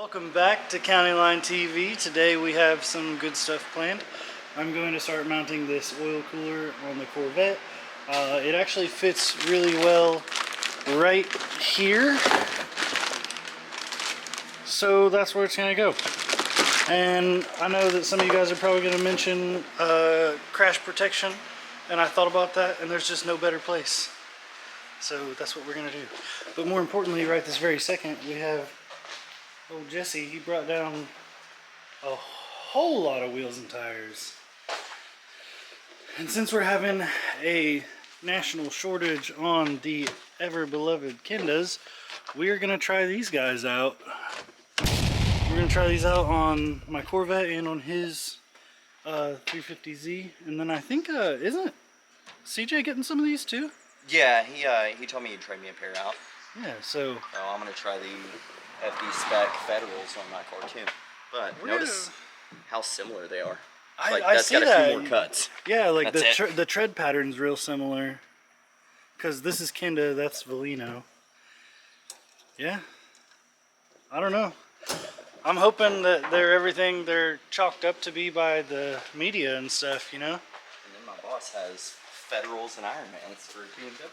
Welcome back to CountyLine TV. Today we have some good stuff planned. I'm going to start mounting this oil cooler on the Corvette. It actually fits really well right here. So that's where it's going to go. And I know that some of you guys are probably going to mention crash protection. And I thought about that, and there's just no better place. So that's what we're going to do. But more importantly, right this very second, we have old Jesse. He brought down a whole lot of wheels and tires. And since we're having a national shortage on the ever-beloved Kendas, we're going to try these guys out. We're going to try these out on my Corvette and on his 350Z. And then I think, isn't CJ getting some of these too? Yeah, he told me he'd trade me a pair out. Yeah, so I'm going to try the FD spec Federals on my car too. But notice how similar they are. I that's see got a that. few more cuts. Yeah, like the tread pattern's real similar. Because this is Kenda, that's Valino. Yeah. I don't know. I'm hoping that they're everything they're chalked up to be by the media and stuff, you know? And then my boss has Federals and Ironmans for BMW.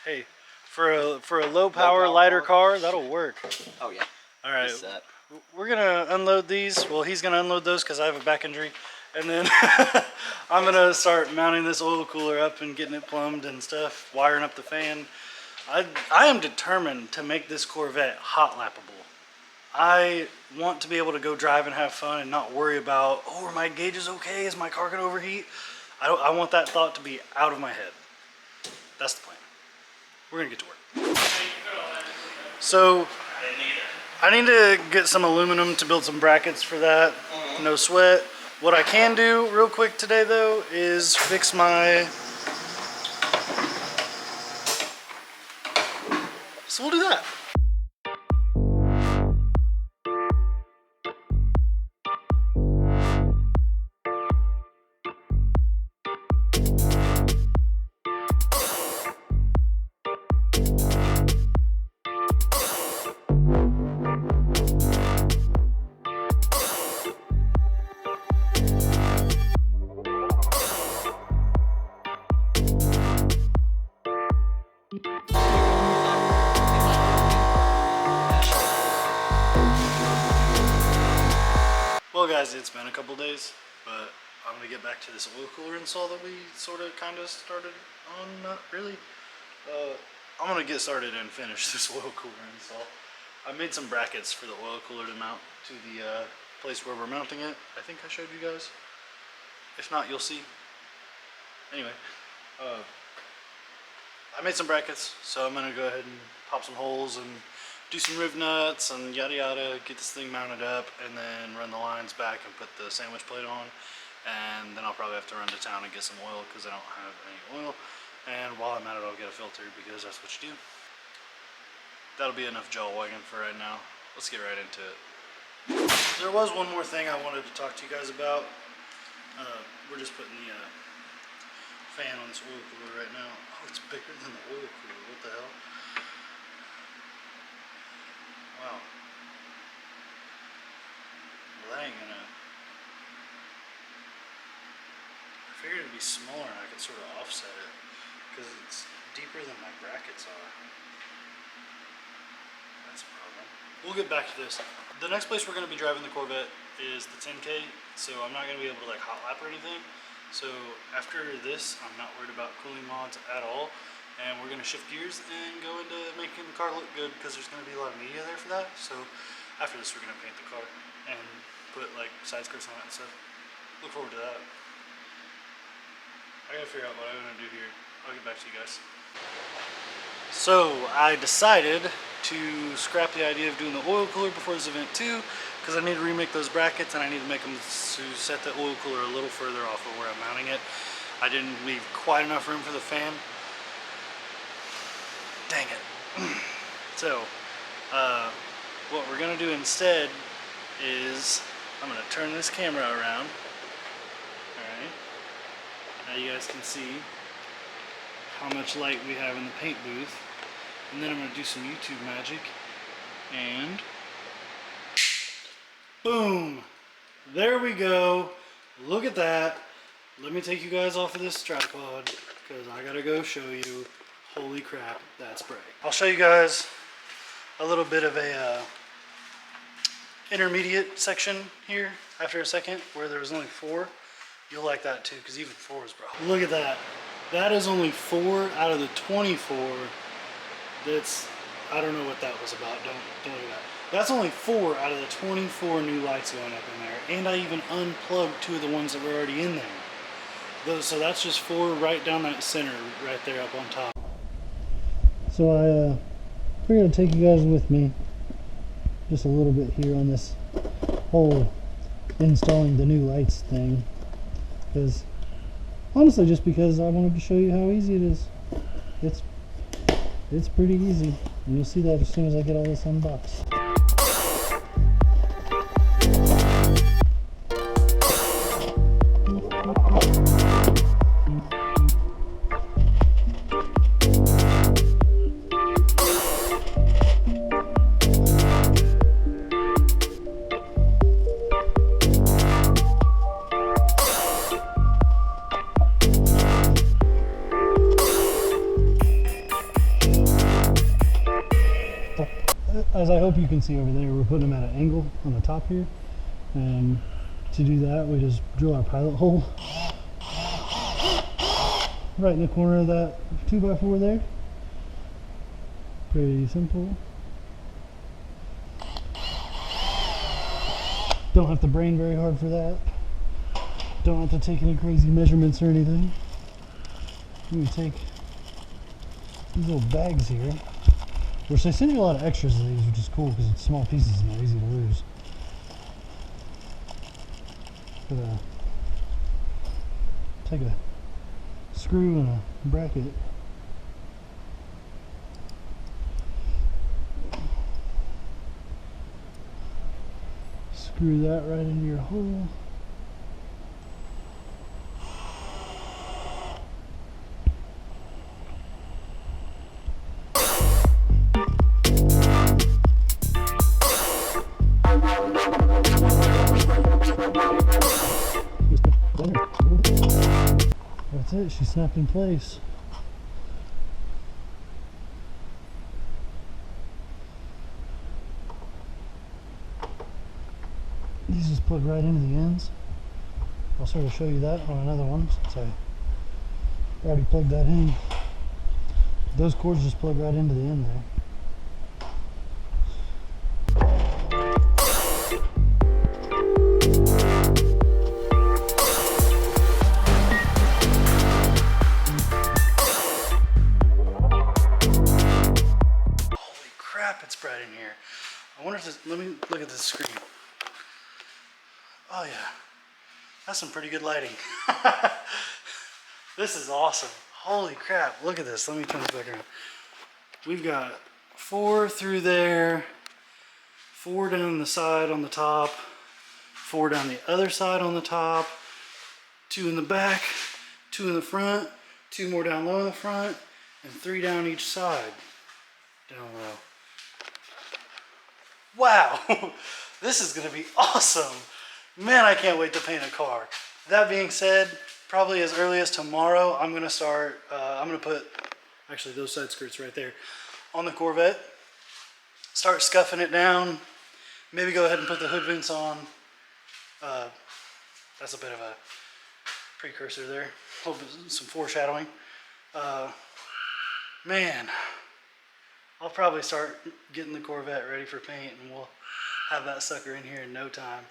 Hey, for a low power lighter car, that'll work. Oh yeah. All right. We're gonna unload these. Well, he's gonna unload those because I have a back injury, and then I'm gonna start mounting this oil cooler up and getting it plumbed and stuff, wiring up the fan. I am determined to make this Corvette hot lappable. I want to be able to go drive and have fun and not worry about, oh, are my gauges okay? Is my car gonna overheat? I want that thought to be out of my head. That's the plan. We're gonna get to work. So I need to get some aluminum to build some brackets for that. No sweat. What I can do real quick today though is fix my... So we'll do that. Well guys, it's been a couple days, but I'm going to get back to this oil cooler install that we sort of kind of started on. Not really. I'm going to get started and finish this oil cooler install. I made some brackets for the oil cooler to mount to the place where we're mounting it. I think I showed you guys. If not, you'll see. Anyway, I made some brackets, so I'm going to go ahead and pop some holes and do some riv nuts and yada yada, get this thing mounted up, and then run the lines back and put the sandwich plate on. And then I'll probably have to run to town and get some oil because I don't have any oil. And while I'm at it, I'll get a filter because that's what you do. That'll be enough jaw wagging for right now. Let's get right into it. There was one more thing I wanted to talk to you guys about. We're just putting the fan on this oil cooler right now. Oh, it's bigger than the oil cooler. What the hell? Wow. Well, that ain't gonna... I figured it'd be smaller and I could sort of offset it because it's deeper than my brackets are. That's a problem. We'll get back to this. The next place we're going to be driving the Corvette is the 10K, so I'm not going to be able to like hot lap or anything. So after this, I'm not worried about cooling mods at all. And we're going to shift gears and go into making the car look good because there's going to be a lot of media there for that. So after this, we're going to paint the car and put like side skirts on it and stuff. Look forward to that. I got to figure out what I'm going to do here. I'll get back to you guys. So I decided to scrap the idea of doing the oil cooler before this event too, because I need to remake those brackets and I need to make them to set the oil cooler a little further off of where I'm mounting it. I didn't leave quite enough room for the fan. Dang it. So, what we're going to do instead is I'm going to turn this camera around. Alright. Now you guys can see how much light we have in the paint booth. And then I'm going to do some YouTube magic and Boom. There we go. Look at that. Let me take you guys off of this tripod because I gotta go show you. Holy crap, that's bright. I'll show you guys a little bit of a intermediate section here after a second where there was only 4. You'll like that too because even 4 is bright. Look at that. That is only 4 out of the 24. That's, I don't know what that was about. Don't look at that. That's only 4 out of the 24 new lights going up in there. And I even unplugged 2 of the ones that were already in there. So that's just 4 right down that center right there up on top. So I figured I'd take you guys with me just a little bit here on this whole installing the new lights thing. Because honestly, just because I wanted to show you how easy it is. It's pretty easy. And you'll see that as soon as I get all this unboxed. As I hope you can see over there, we're putting them at an angle on the top here. And to do that, we just drill our pilot hole right in the corner of that 2x4 there. Pretty simple. Don't have to brain very hard for that. Don't have to take any crazy measurements or anything. We take these little bags here, which they send you a lot of extras of these, which is cool because it's small pieces and they're easy to lose. But take a screw and a bracket. Screw that right into your hole. That's it, she snapped in place. These just plug right into the ends. I'll sort of show you that on another one since I already plugged that in. Those cords just plug right into the end there. It's bright in here. I wonder if this, let me look at this screen. Oh yeah, that's some pretty good lighting. This is awesome. Holy crap, look at this. Let me turn this back around. We've got 4 through there, 4 down the side on the top, 4 down the other side on the top, 2 in the back, 2 in the front, 2 more down low in the front, and 3 down each side. Down low. Wow, this is going to be awesome. Man, I can't wait to paint a car. That being said, probably as early as tomorrow, I'm going to start, I'm going to put, actually those side skirts right there, on the Corvette. Start scuffing it down. Maybe go ahead and put the hood vents on. That's a bit of a precursor there. A little bit, some foreshadowing. Man. I'll probably start getting the Corvette ready for paint and we'll have that sucker in here in no time.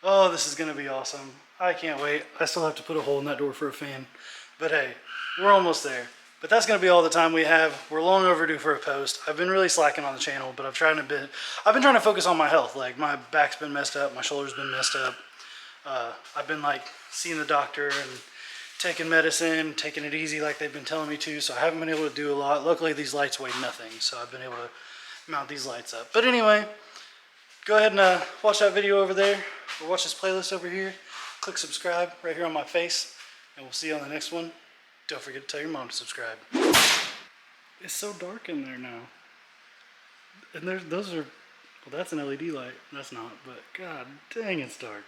Oh, this is going to be awesome. I can't wait. I still have to put a hole in that door for a fan. But hey, we're almost there. But that's going to be all the time we have. We're long overdue for a post. I've been really slacking on the channel, but I've been trying to focus on my health. Like my back's been messed up, my shoulder's been messed up. I've been like seeing the doctor and taking medicine, taking it easy like they've been telling me to, so I haven't been able to do a lot. Luckily, these lights weigh nothing, so I've been able to mount these lights up. But anyway, go ahead and watch that video over there, or watch this playlist over here. Click subscribe right here on my face, and we'll see you on the next one. Don't forget to tell your mom to subscribe. It's so dark in there now. And those are Well, that's an LED light. That's not, but god dang, it's dark.